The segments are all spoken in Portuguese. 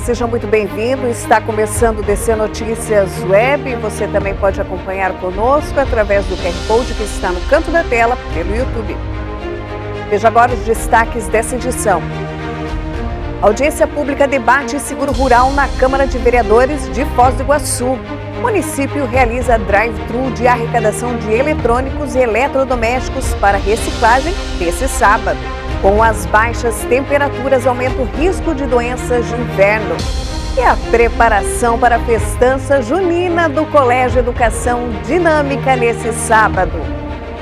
seja muito bem-vindo. Está começando o DC Notícias Web. Você também pode acompanhar conosco através do QR Code que está no canto da tela pelo YouTube. Veja agora os destaques dessa edição. A audiência pública debate seguro rural na Câmara de Vereadores de Foz do Iguaçu. O município realiza drive-thru de arrecadação de eletrônicos e eletrodomésticos para reciclagem nesse sábado. Com as baixas temperaturas, aumenta o risco de doenças de inverno. E a preparação para a festança junina do Colégio Educação Dinâmica nesse sábado.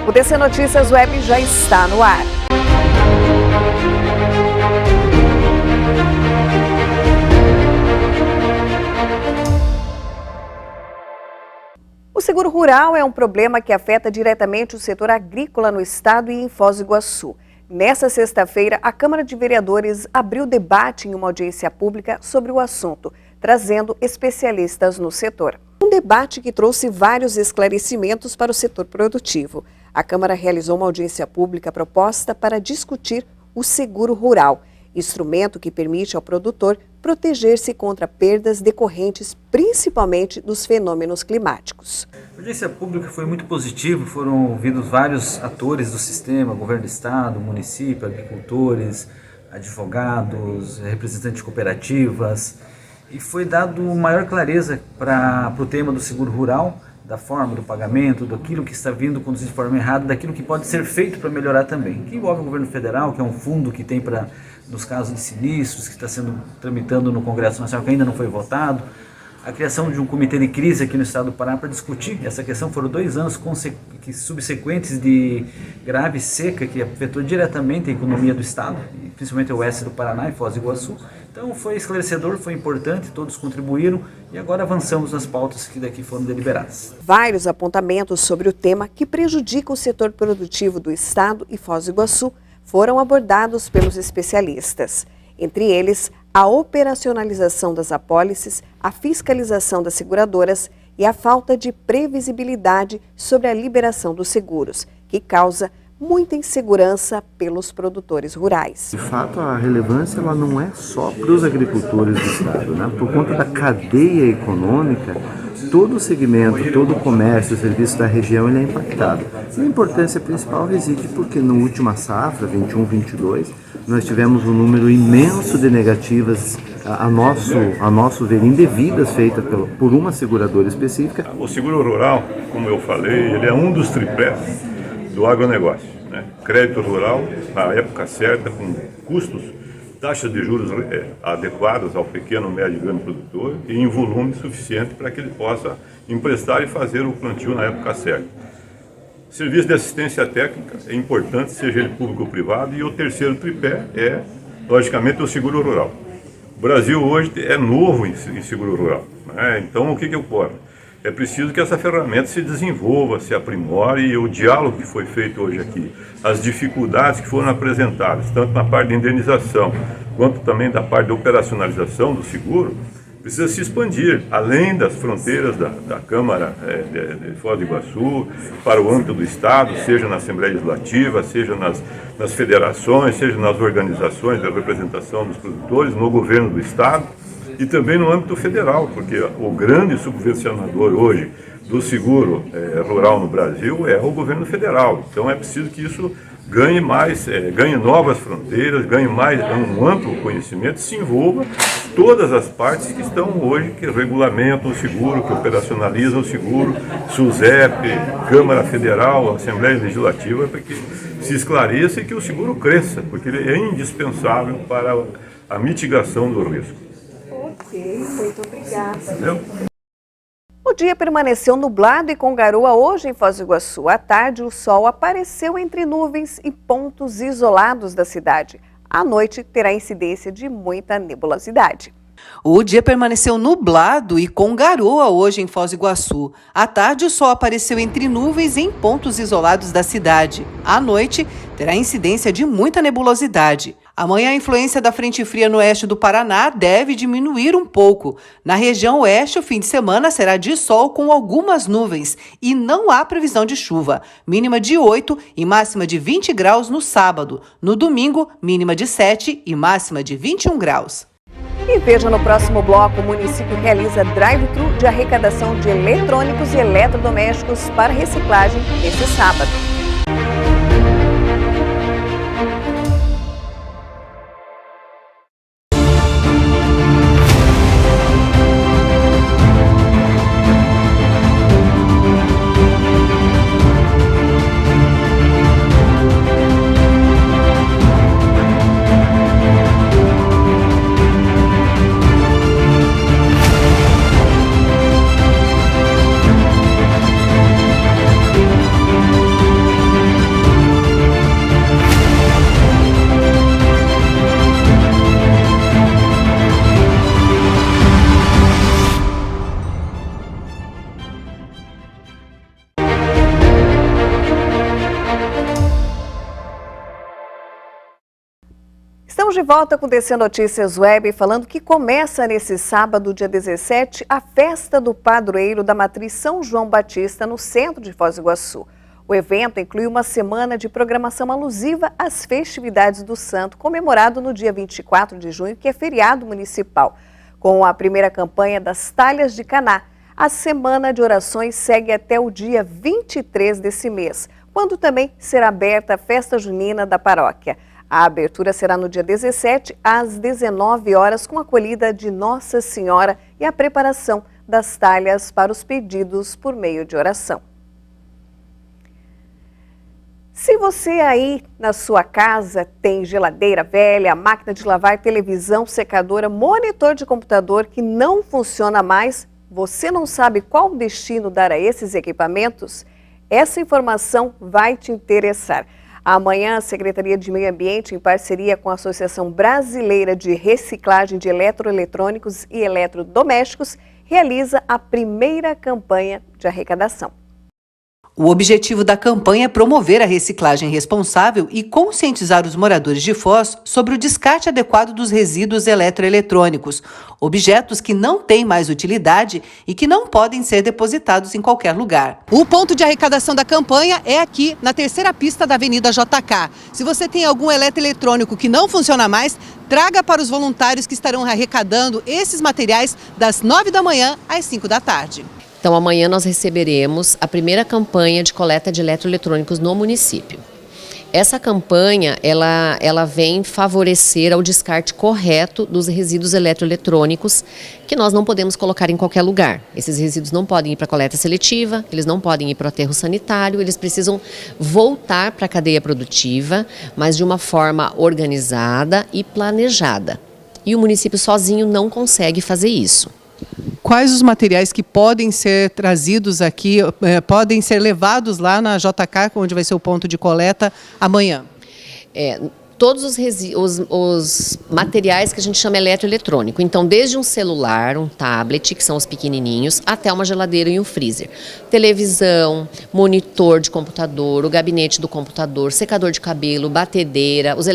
O DC Notícias Web já está no ar. O seguro rural é um problema que afeta diretamente o setor agrícola no estado e em Foz do Iguaçu. Nessa sexta-feira, a Câmara de Vereadores abriu debate em uma audiência pública sobre o assunto, trazendo especialistas no setor. Um debate que trouxe vários esclarecimentos para o setor produtivo. A Câmara realizou uma audiência pública proposta para discutir o seguro rural, instrumento que permite ao produtor proteger-se contra perdas decorrentes principalmente dos fenômenos climáticos. A audiência pública foi muito positiva, foram ouvidos vários atores do sistema, governo do estado, município, agricultores, advogados, representantes de cooperativas, e foi dado maior clareza para o tema do seguro rural, da forma do pagamento, daquilo que está vindo conduzido de forma errada, daquilo que pode ser feito para melhorar também, que envolve o governo federal, que é um fundo que tem para, nos casos de sinistros, que está sendo tramitando no Congresso Nacional, que ainda não foi votado, a criação de um comitê de crise aqui no estado do Pará para discutir essa questão. Foram 2 anos subsequentes de grave seca que afetou diretamente a economia do estado, principalmente o oeste do Paraná e Foz do Iguaçu. Então foi esclarecedor, foi importante, todos contribuíram e agora avançamos nas pautas que daqui foram deliberadas. Vários apontamentos sobre o tema que prejudica o setor produtivo do estado e Foz do Iguaçu foram abordados pelos especialistas. Entre eles, a operacionalização das apólices, a fiscalização das seguradoras e a falta de previsibilidade sobre a liberação dos seguros, que causa muita insegurança pelos produtores rurais. De fato, a relevância ela não é só para os agricultores do estado, né? Por conta da cadeia econômica, todo o segmento, todo o comércio, o serviço da região ele é impactado. E a importância principal reside porque na última safra, 21-22, nós tivemos um número imenso de negativas a nosso ver indevidas feitas por uma seguradora específica. O seguro rural, como eu falei, ele é um dos tripés do agronegócio, né? Crédito rural na época certa, com custos, taxas de juros adequadas ao pequeno, médio e grande produtor e em volume suficiente para que ele possa emprestar e fazer o plantio na época certa. Serviço de assistência técnica é importante, seja ele público ou privado, e o terceiro tripé é, logicamente, o seguro rural. O Brasil hoje é novo em seguro rural, né? Então o que ocorre? É preciso que essa ferramenta se desenvolva, se aprimore, e o diálogo que foi feito hoje aqui, as dificuldades que foram apresentadas, tanto na parte de indenização, quanto também da parte de operacionalização do seguro, precisa se expandir, além das fronteiras da Câmara de Foz do Iguaçu, para o âmbito do Estado, seja na Assembleia Legislativa, seja nas federações, seja nas organizações de representação dos produtores, no governo do Estado, e também no âmbito federal, porque o grande subvencionador hoje do seguro rural no Brasil é o governo federal. Então é preciso que isso ganhe mais, ganhe novas fronteiras, ganhe mais um amplo conhecimento, se envolva todas as partes que estão hoje, que regulamentam o seguro, que operacionalizam o seguro, SUSEP, Câmara Federal, Assembleia Legislativa, para que se esclareça e que o seguro cresça, porque ele é indispensável para a mitigação do risco. Ok, muito obrigada. Entendeu? O dia permaneceu nublado e com garoa hoje em Foz do Iguaçu. À tarde, o sol apareceu entre nuvens em pontos isolados da cidade. À noite, terá incidência de muita nebulosidade. O dia permaneceu nublado e com garoa hoje em Foz do Iguaçu. À tarde, o sol apareceu entre nuvens em pontos isolados da cidade. À noite, terá incidência de muita nebulosidade. Amanhã, a influência da frente fria no oeste do Paraná deve diminuir um pouco. Na região oeste, o fim de semana será de sol com algumas nuvens e não há previsão de chuva. Mínima de 8 e máxima de 20 graus no sábado. No domingo, mínima de 7 e máxima de 21 graus. E veja no próximo bloco, o município realiza drive-thru de arrecadação de eletrônicos e eletrodomésticos para reciclagem neste sábado. Estamos de volta com o DC Notícias Web, falando que começa nesse sábado, dia 17, a festa do padroeiro da matriz São João Batista, no centro de Foz do Iguaçu. O evento inclui uma semana de programação alusiva às festividades do santo, comemorado no dia 24 de junho, que é feriado municipal. Com a primeira campanha das Talhas de Caná, a semana de orações segue até o dia 23 desse mês, quando também será aberta a festa junina da paróquia. A abertura será no dia 17, às 19 horas, com a acolhida de Nossa Senhora e a preparação das talhas para os pedidos por meio de oração. Se você aí na sua casa tem geladeira velha, máquina de lavar, televisão, secadora, monitor de computador que não funciona mais, você não sabe qual destino dar a esses equipamentos? Essa informação vai te interessar. Amanhã, a Secretaria de Meio Ambiente, em parceria com a Associação Brasileira de Reciclagem de Eletroeletrônicos e Eletrodomésticos, realiza a primeira campanha de arrecadação. O objetivo da campanha é promover a reciclagem responsável e conscientizar os moradores de Foz sobre o descarte adequado dos resíduos eletroeletrônicos, objetos que não têm mais utilidade e que não podem ser depositados em qualquer lugar. O ponto de arrecadação da campanha é aqui, na terceira pista da Avenida JK. Se você tem algum eletroeletrônico que não funciona mais, traga para os voluntários que estarão arrecadando esses materiais das 9 da manhã às 5 da tarde. Então, amanhã nós receberemos a primeira campanha de coleta de eletroeletrônicos no município. Essa campanha, ela vem favorecer ao descarte correto dos resíduos eletroeletrônicos que nós não podemos colocar em qualquer lugar. Esses resíduos não podem ir para a coleta seletiva, eles não podem ir para o aterro sanitário, eles precisam voltar para a cadeia produtiva, mas de uma forma organizada e planejada. E o município sozinho não consegue fazer isso. Quais os materiais que podem ser trazidos aqui, podem ser levados lá na JK, onde vai ser o ponto de coleta, amanhã? Todos os materiais que a gente chama eletroeletrônico. Então, desde um celular, um tablet, que são os pequenininhos, até uma geladeira e um freezer. Televisão, monitor de computador, o gabinete do computador, secador de cabelo, batedeira, os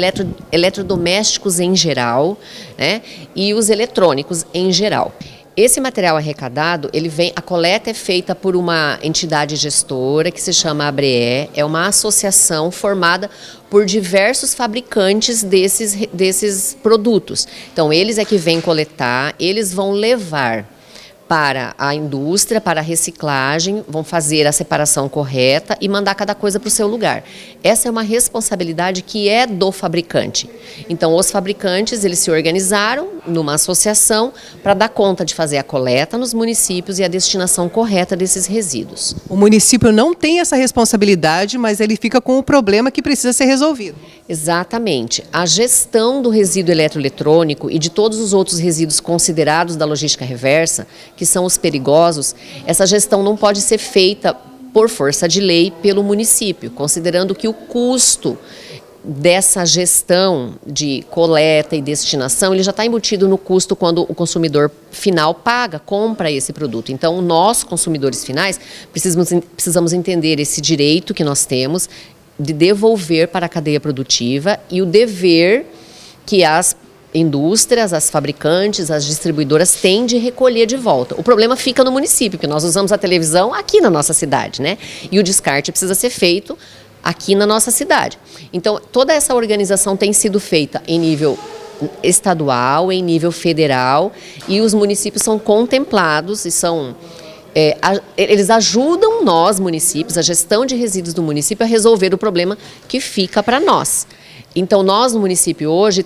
eletrodomésticos em geral, né, e os eletrônicos em geral. Esse material arrecadado, a coleta é feita por uma entidade gestora que se chama ABRE, é uma associação formada por diversos fabricantes desses produtos. Então, eles é que vêm coletar, eles vão levar para a indústria, para a reciclagem, vão fazer a separação correta e mandar cada coisa para o seu lugar. Essa é uma responsabilidade que é do fabricante. Então, os fabricantes, eles se organizaram numa associação para dar conta de fazer a coleta nos municípios e a destinação correta desses resíduos. O município não tem essa responsabilidade, mas ele fica com o problema que precisa ser resolvido. Exatamente. A gestão do resíduo eletroeletrônico e de todos os outros resíduos considerados da logística reversa, que são os perigosos, essa gestão não pode ser feita por força de lei pelo município, considerando que o custo dessa gestão de coleta e destinação, ele já está embutido no custo quando o consumidor final compra esse produto. Então, nós, consumidores finais, precisamos entender esse direito que nós temos de devolver para a cadeia produtiva e o dever que as indústrias, as fabricantes, as distribuidoras têm de recolher de volta. O problema fica no município, porque nós usamos a televisão aqui na nossa cidade, né? E o descarte precisa ser feito aqui na nossa cidade. Então, toda essa organização tem sido feita em nível estadual, em nível federal, e os municípios são contemplados e são... eles ajudam nós, municípios, a gestão de resíduos do município, a resolver o problema que fica para nós. Então, nós no município hoje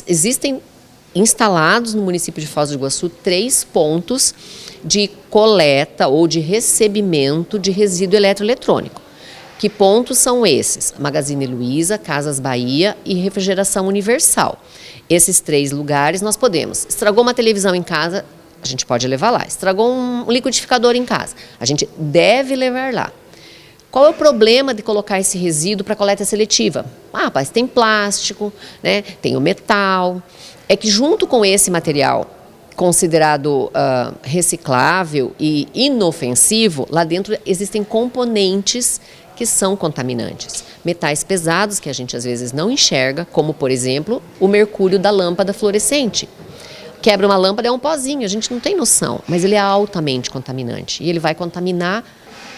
existem instalados no município de Foz do Iguaçu 3 pontos de coleta ou de recebimento de resíduo eletroeletrônico. Que pontos são esses? Magazine Luiza, Casas Bahia e Refrigeração Universal. Esses 3 lugares nós podemos. Estragou uma televisão em casa, a gente pode levar lá. Estragou um liquidificador em casa, a gente deve levar lá. Qual é o problema de colocar esse resíduo para coleta seletiva? Mas tem plástico, né? Tem o metal. É que junto com esse material considerado reciclável e inofensivo, lá dentro existem componentes que são contaminantes. Metais pesados que a gente às vezes não enxerga, como por exemplo o mercúrio da lâmpada fluorescente. Quebra uma lâmpada, é um pozinho, a gente não tem noção, mas ele é altamente contaminante e ele vai contaminar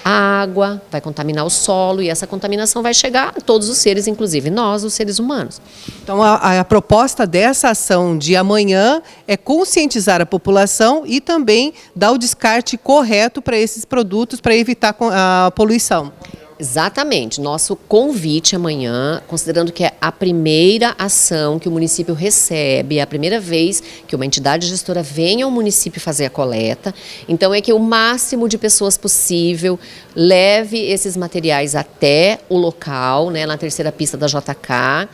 a água, vai contaminar o solo e essa contaminação vai chegar a todos os seres, inclusive nós, os seres humanos. Então, a proposta dessa ação de amanhã é conscientizar a população e também dar o descarte correto para esses produtos para evitar a poluição. Exatamente. Nosso convite amanhã, considerando que é a primeira ação que o município recebe, é a primeira vez que uma entidade gestora vem ao município fazer a coleta, então é que o máximo de pessoas possível leve esses materiais até o local, né, na 3ª pista da JK,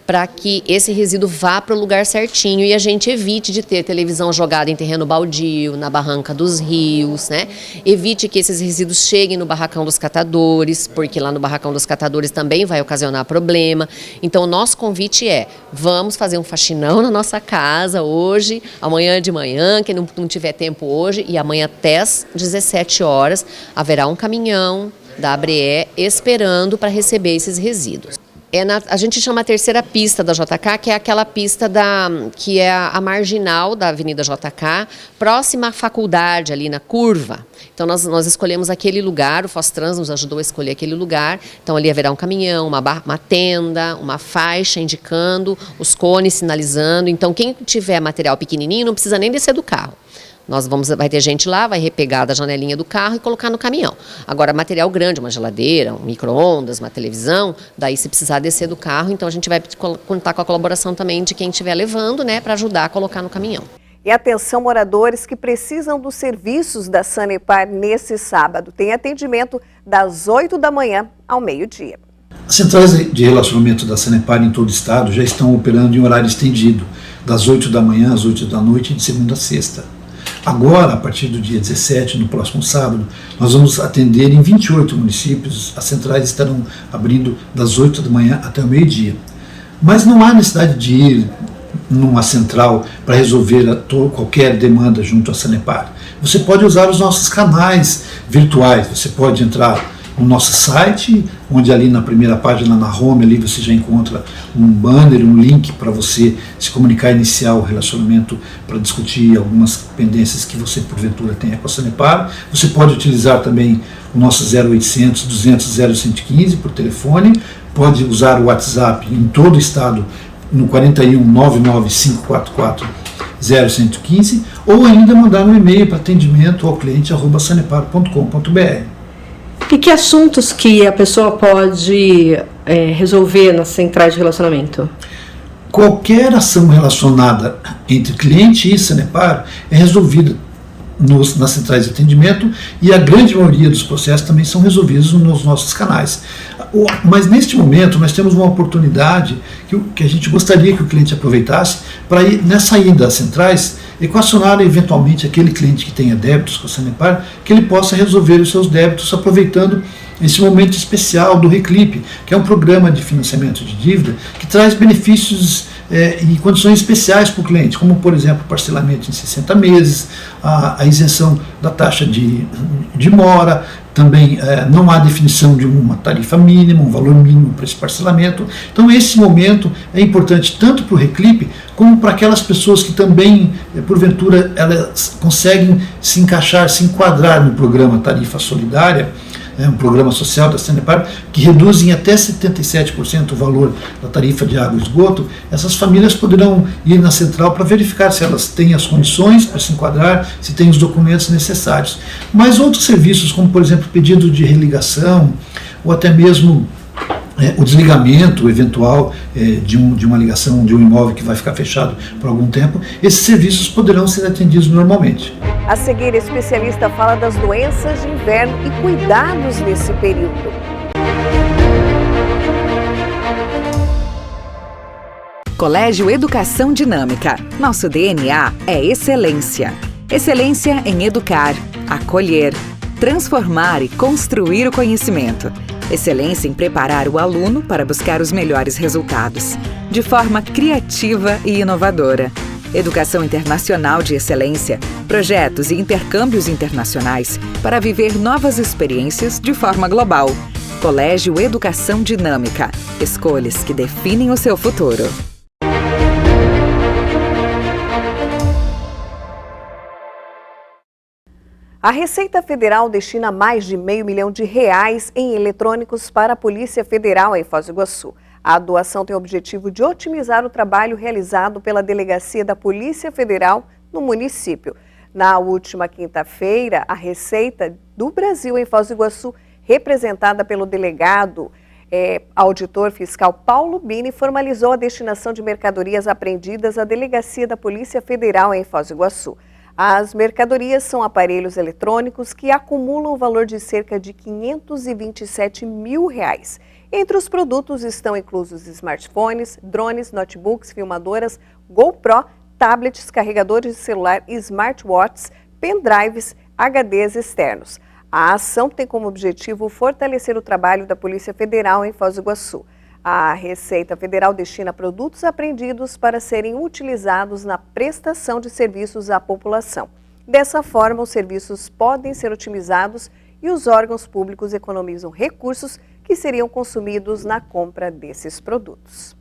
para que esse resíduo vá para o lugar certinho e a gente evite de ter televisão jogada em terreno baldio, na barranca dos rios, né? Evite que esses resíduos cheguem no barracão dos catadores, porque lá no barracão dos catadores também vai ocasionar problema. Então, o nosso convite é, vamos fazer um faxinão na nossa casa hoje, amanhã de manhã, quem não tiver tempo hoje, e amanhã até às 17 horas, haverá um caminhão da ABRE esperando para receber esses resíduos. A gente chama a 3ª pista da JK, que é aquela pista que é a marginal da Avenida JK, próxima à faculdade, ali na curva. Então, nós escolhemos aquele lugar, o Fostrans nos ajudou a escolher aquele lugar. Então, ali haverá um caminhão, uma tenda, uma faixa indicando, os cones sinalizando. Então, quem tiver material pequenininho não precisa nem descer do carro. Vai ter gente lá, vai repegar da janelinha do carro e colocar no caminhão. Agora, material grande, uma geladeira, um micro-ondas, uma televisão, daí se precisar descer do carro, então a gente vai contar com a colaboração também de quem estiver levando, né, para ajudar a colocar no caminhão. E atenção, moradores que precisam dos serviços da Sanepar nesse sábado. Tem atendimento das 8 da manhã ao meio-dia. As centrais de relacionamento da Sanepar em todo o estado já estão operando em horário estendido, das 8 da manhã às 8 da noite, de segunda a sexta. Agora, a partir do dia 17, no próximo sábado, nós vamos atender em 28 municípios. As centrais estarão abrindo das 8 da manhã até o meio-dia. Mas não há necessidade de ir numa central para resolver qualquer demanda junto à Sanepar. Você pode usar os nossos canais virtuais. Você pode entrar no nosso site, onde ali na primeira página, na home, ali você já encontra um banner, um link para você se comunicar, iniciar o relacionamento para discutir algumas pendências que você porventura tenha com a Sanepar. Você pode utilizar também o nosso 0800 200 0115 por telefone, pode usar o WhatsApp em todo o estado no 41 99 544 0115 ou ainda mandar um e-mail para atendimento ao cliente @sanepar.com.br. E que assuntos que a pessoa pode resolver nas centrais de relacionamento? Qualquer ação relacionada entre cliente e Sanepar é resolvida nas centrais de atendimento e a grande maioria dos processos também são resolvidos nos nossos canais. Mas neste momento nós temos uma oportunidade que a gente gostaria que o cliente aproveitasse para ir nessa ida às centrais equacionar eventualmente aquele cliente que tenha débitos com a Sanepar, que ele possa resolver os seus débitos aproveitando esse momento especial do Reclip, que é um programa de financiamento de dívida que traz benefícios e condições especiais para o cliente, como por exemplo parcelamento em 60 meses, a isenção da taxa de mora, também não há definição de uma tarifa mínima, um valor mínimo para esse parcelamento. Então esse momento é importante tanto para o Reclip como para aquelas pessoas que também, porventura, elas conseguem se encaixar, se enquadrar no programa Tarifa Solidária, um programa social da Sanepar, que reduz em até 77% o valor da tarifa de água e esgoto, essas famílias poderão ir na central para verificar se elas têm as condições para se enquadrar, se têm os documentos necessários. Mas outros serviços, como por exemplo pedido de religação, ou até mesmo o desligamento eventual de uma ligação de um imóvel que vai ficar fechado por algum tempo, esses serviços poderão ser atendidos normalmente. A seguir, a especialista fala das doenças de inverno e cuidados nesse período. Colégio Educação Dinâmica. Nosso DNA é excelência. Excelência em educar, acolher, transformar e construir o conhecimento. Excelência em preparar o aluno para buscar os melhores resultados, de forma criativa e inovadora. Educação internacional de excelência, projetos e intercâmbios internacionais para viver novas experiências de forma global. Colégio Educação Dinâmica. Escolhas que definem o seu futuro. A Receita Federal destina mais de R$500 milhão em eletrônicos para a Polícia Federal em Foz do Iguaçu. A doação tem o objetivo de otimizar o trabalho realizado pela Delegacia da Polícia Federal no município. Na última quinta-feira, a Receita do Brasil em Foz do Iguaçu, representada pelo delegado auditor fiscal Paulo Bini, formalizou a destinação de mercadorias apreendidas à Delegacia da Polícia Federal em Foz do Iguaçu. As mercadorias são aparelhos eletrônicos que acumulam o valor de cerca de R$527 mil. Entre os produtos estão inclusos smartphones, drones, notebooks, filmadoras, GoPro, tablets, carregadores de celular, smartwatches, pendrives, HDs externos. A ação tem como objetivo fortalecer o trabalho da Polícia Federal em Foz do Iguaçu. A Receita Federal destina produtos apreendidos para serem utilizados na prestação de serviços à população. Dessa forma, os serviços podem ser otimizados e os órgãos públicos economizam recursos que seriam consumidos na compra desses produtos.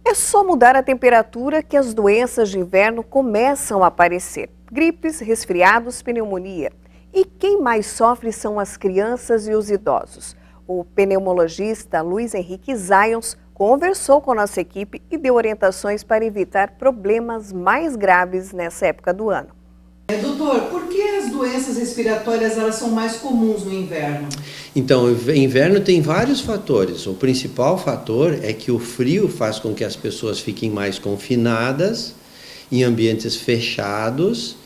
É só mudar a temperatura que as doenças de inverno começam a aparecer. Gripes, resfriados, pneumonia. E quem mais sofre são as crianças e os idosos. O pneumologista Luiz Henrique Zions conversou com a nossa equipe e deu orientações para evitar problemas mais graves nessa época do ano. Doutor, por que as doenças respiratórias elas são mais comuns no inverno? Então, o inverno tem vários fatores. O principal fator é que o frio faz com que as pessoas fiquem mais confinadas em ambientes fechados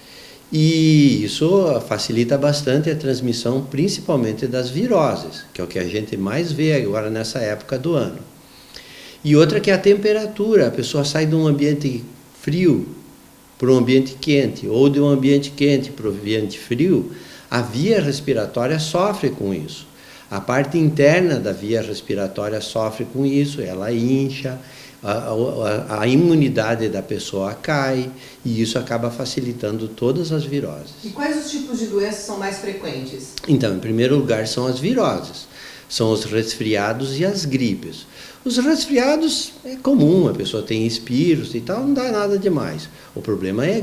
e isso facilita bastante a transmissão, principalmente das viroses, que é o que a gente mais vê agora nessa época do ano. E outra que é a temperatura. A pessoa sai de um ambiente frio para um ambiente quente, ou de um ambiente quente para um ambiente frio, a via respiratória sofre com isso. A parte interna da via respiratória sofre com isso, ela incha, a imunidade da pessoa cai e isso acaba facilitando todas as viroses. E quais os tipos de doenças são mais frequentes? Então, em primeiro lugar, são as viroses. São os resfriados e as gripes. Os resfriados é comum, a pessoa tem espirros e tal, não dá nada demais. O problema é a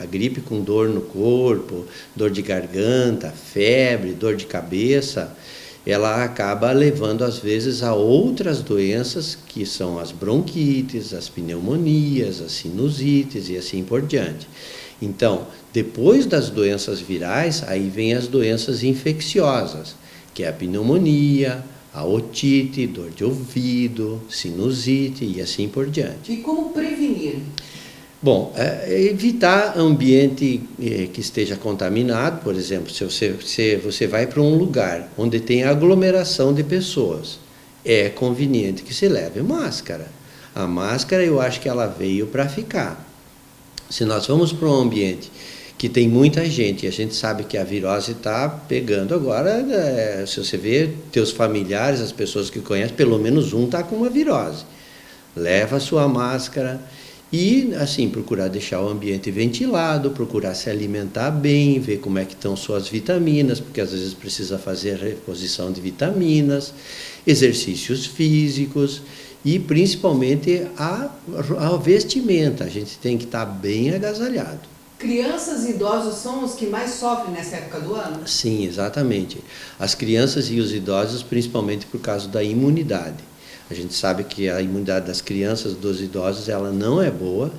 gripe com dor no corpo, dor de garganta, febre, dor de cabeça. Ela acaba levando às vezes a outras doenças que são as bronquites, as pneumonias, as sinusites e assim por diante. Então, depois das doenças virais, aí vem as doenças infecciosas, que é a pneumonia, a otite, dor de ouvido, sinusite e assim por diante. E como prevenir? Bom, evitar ambiente que esteja contaminado. Por exemplo, se você vai para um lugar onde tem aglomeração de pessoas, é conveniente que se leve máscara. A máscara, eu acho que ela veio para ficar. Se nós vamos para um ambiente que tem muita gente, e a gente sabe que a virose está pegando agora, se você vê teus familiares, as pessoas que conhecem, pelo menos um está com uma virose. Leva a sua máscara. E, assim, procurar deixar o ambiente ventilado, procurar se alimentar bem, ver como é que estão suas vitaminas, porque às vezes precisa fazer reposição de vitaminas, exercícios físicos e, principalmente, a vestimenta. A gente tem que estar bem agasalhado. Crianças e idosos são os que mais sofrem nessa época do ano? Sim, exatamente. As crianças e os idosos, principalmente por causa da imunidade. A gente sabe que a imunidade das crianças, dos idosos, ela não é boa,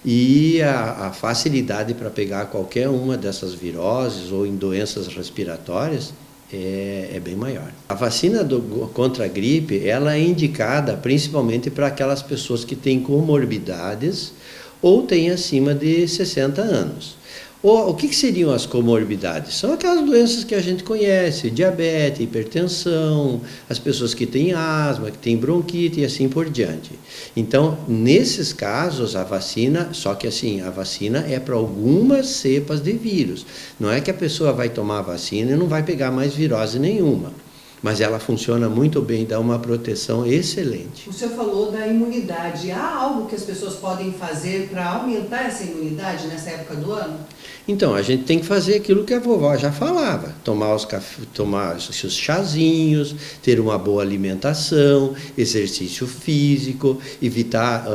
e a facilidade para pegar qualquer uma dessas viroses ou em doenças respiratórias é bem maior. A vacina contra a gripe, ela é indicada principalmente para aquelas pessoas que têm comorbidades ou têm acima de 60 anos. O que seriam as comorbidades? São aquelas doenças que a gente conhece, diabetes, hipertensão, as pessoas que têm asma, que têm bronquite e assim por diante. Então, nesses casos, a vacina, só que assim, a vacina é para algumas cepas de vírus. Não é que a pessoa vai tomar a vacina e não vai pegar mais virose nenhuma. Mas ela funciona muito bem, dá uma proteção excelente. O senhor falou da imunidade. Há algo que as pessoas podem fazer para aumentar essa imunidade nessa época do ano? Então, a gente tem que fazer aquilo que a vovó já falava. Tomar os seus chazinhos, ter uma boa alimentação, exercício físico, evitar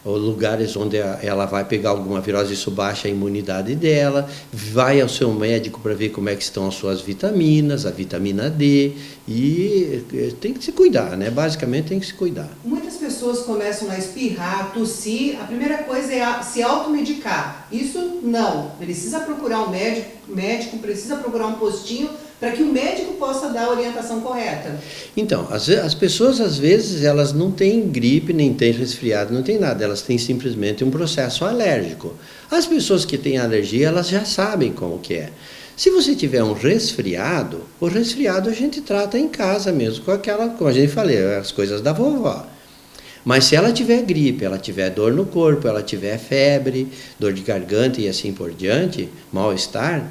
lugares onde ela vai pegar alguma virose, isso baixa a imunidade dela. Vai ao seu médico para ver como é que estão as suas vitaminas, a vitamina D, e tem que se cuidar, né? Basicamente tem que se cuidar. Muitas pessoas começam a espirrar, tossir, a primeira coisa é se automedicar. Isso não, precisa procurar um médico, precisa procurar um postinho para que o médico possa dar a orientação correta. Então, as pessoas às vezes elas não têm gripe, nem têm resfriado, não têm nada, elas têm simplesmente um processo alérgico. As pessoas que têm alergia, elas já sabem como que é. Se você tiver um resfriado, o resfriado a gente trata em casa mesmo, com aquela, como a gente falei, as coisas da vovó. Mas se ela tiver gripe, ela tiver dor no corpo, ela tiver febre, dor de garganta e assim por diante, mal-estar,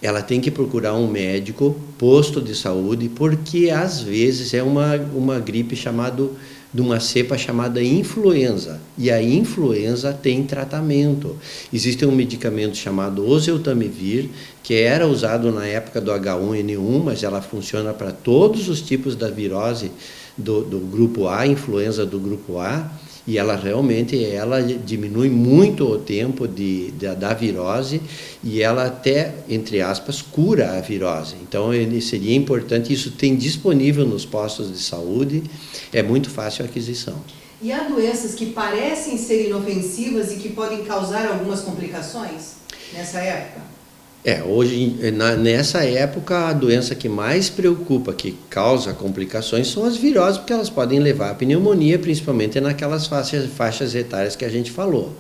ela tem que procurar um médico, posto de saúde, porque às vezes é uma gripe de uma cepa chamada influenza. E a influenza tem tratamento. Existe um medicamento chamado oseltamivir, que era usado na época do H1N1, mas ela funciona para todos os tipos da virose do grupo A, influenza do grupo A, e ela realmente diminui muito o tempo da virose, e ela até, entre aspas, cura a virose. Então, seria importante, isso tem disponível nos postos de saúde, é muito fácil a aquisição. E há doenças que parecem ser inofensivas e que podem causar algumas complicações nessa época? Hoje, nessa época, a doença que mais preocupa, que causa complicações, são as viroses, porque elas podem levar à pneumonia, principalmente naquelas faixas etárias que a gente falou.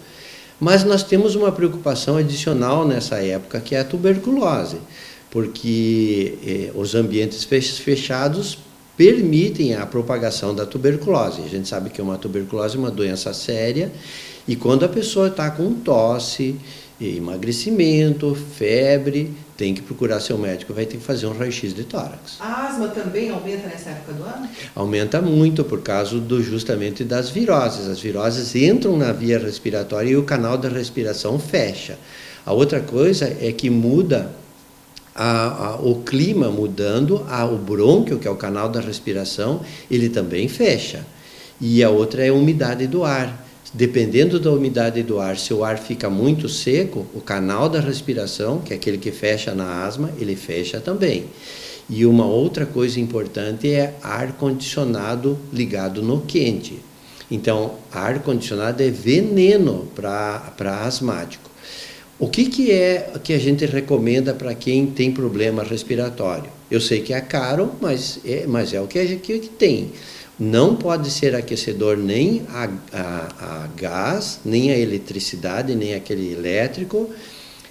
Mas nós temos uma preocupação adicional nessa época, que é a tuberculose, porque os ambientes fechados permitem a propagação da tuberculose. A gente sabe que uma tuberculose é uma doença séria, e quando a pessoa está com tosse, emagrecimento, febre, tem que procurar seu médico, vai ter que fazer um raio-x de tórax. A asma também aumenta nessa época do ano? Aumenta muito por causa justamente das viroses. As viroses entram na via respiratória e o canal da respiração fecha. A outra coisa é que muda o clima mudando, o brônquio, que é o canal da respiração, ele também fecha. E a outra é a umidade do ar. Dependendo da umidade do ar, se o ar fica muito seco, o canal da respiração, que é aquele que fecha na asma, ele fecha também. E uma outra coisa importante é ar-condicionado ligado no quente. Então, ar-condicionado é veneno para asmático. O que é que a gente recomenda para quem tem problema respiratório? Eu sei que é caro, mas é o que a gente tem. Não pode ser aquecedor nem a gás, nem a eletricidade, nem aquele elétrico,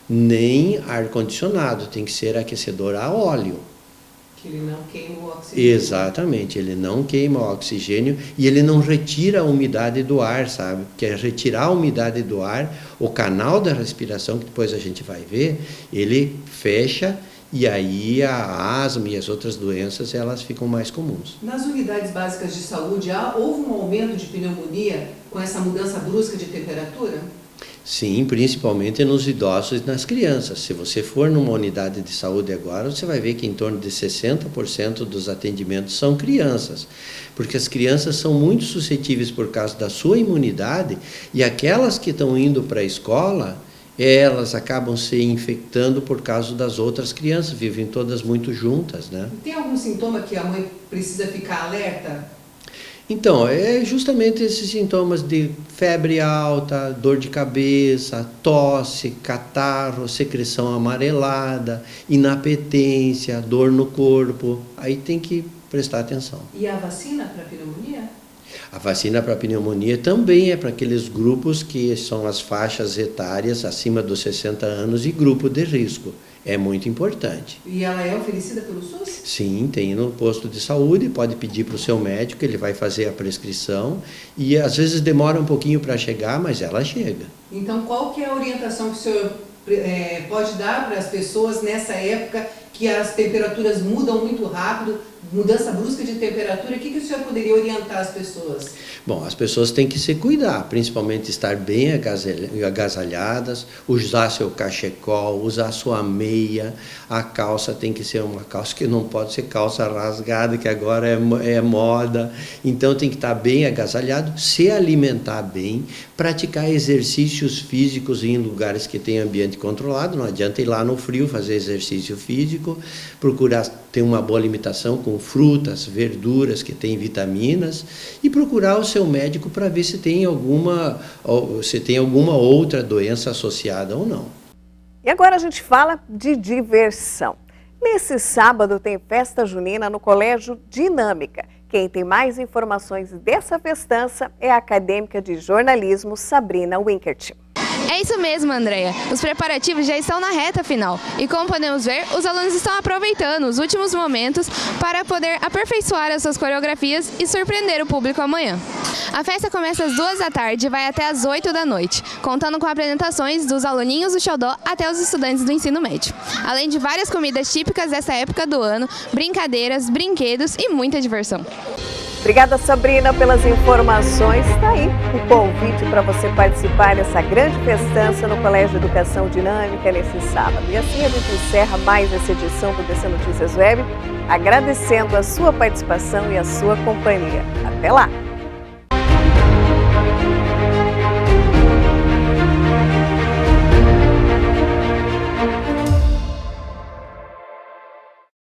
nem ar-condicionado. Tem que ser aquecedor a óleo. Que ele não queima o oxigênio. Exatamente, ele não queima o oxigênio e ele não retira a umidade do ar, sabe? Porque retirar a umidade do ar, o canal da respiração, que depois a gente vai ver, ele fecha. E aí a asma e as outras doenças, elas ficam mais comuns. Nas unidades básicas de saúde, houve um aumento de pneumonia com essa mudança brusca de temperatura? Sim, principalmente nos idosos e nas crianças. Se você for numa unidade de saúde agora, você vai ver que em torno de 60% dos atendimentos são crianças. Porque as crianças são muito suscetíveis por causa da sua imunidade, e aquelas que estão indo para a escola, elas acabam se infectando por causa das outras crianças, vivem todas muito juntas, né? Tem algum sintoma que a mãe precisa ficar alerta? Então, é justamente esses sintomas de febre alta, dor de cabeça, tosse, catarro, secreção amarelada, inapetência, dor no corpo. Aí tem que prestar atenção. E a vacina para pneumonia? A vacina para pneumonia também é para aqueles grupos que são as faixas etárias acima dos 60 anos e grupo de risco. É muito importante. E ela é oferecida pelo SUS? Sim, tem no posto de saúde, pode pedir para o seu médico, ele vai fazer a prescrição e às vezes demora um pouquinho para chegar, mas ela chega. Então, qual que é a orientação que o senhor pode dar para as pessoas nessa época que as temperaturas mudam muito rápido, mudança brusca de temperatura? O que o senhor poderia orientar as pessoas? Bom, as pessoas têm que se cuidar, principalmente estar bem agasalhadas, usar seu cachecol, usar sua meia, a calça tem que ser uma calça que não pode ser calça rasgada, que agora é moda, então tem que estar bem agasalhado, se alimentar bem, praticar exercícios físicos em lugares que tem ambiente controlado, não adianta ir lá no frio fazer exercício físico, procurar ter uma boa alimentação com frutas, verduras que tem vitaminas e procurar o seu médico para ver se tem alguma outra doença associada ou não. E agora a gente fala de diversão. Nesse sábado tem festa junina no Colégio Dinâmica. Quem tem mais informações dessa festança é a acadêmica de jornalismo Sabrina Winkert. É isso mesmo, Andréia. Os preparativos já estão na reta final e, como podemos ver, os alunos estão aproveitando os últimos momentos para poder aperfeiçoar as suas coreografias e surpreender o público amanhã. A festa começa às 2 da tarde e vai até às 8 da noite, contando com apresentações dos aluninhos do Xodó até os estudantes do ensino médio. Além de várias comidas típicas dessa época do ano, brincadeiras, brinquedos e muita diversão. Obrigada, Sabrina, pelas informações. Está aí o convite para você participar dessa grande festança no Colégio Educação Dinâmica nesse sábado. E assim a gente encerra mais essa edição do DC Notícias Web, agradecendo a sua participação e a sua companhia. Até lá!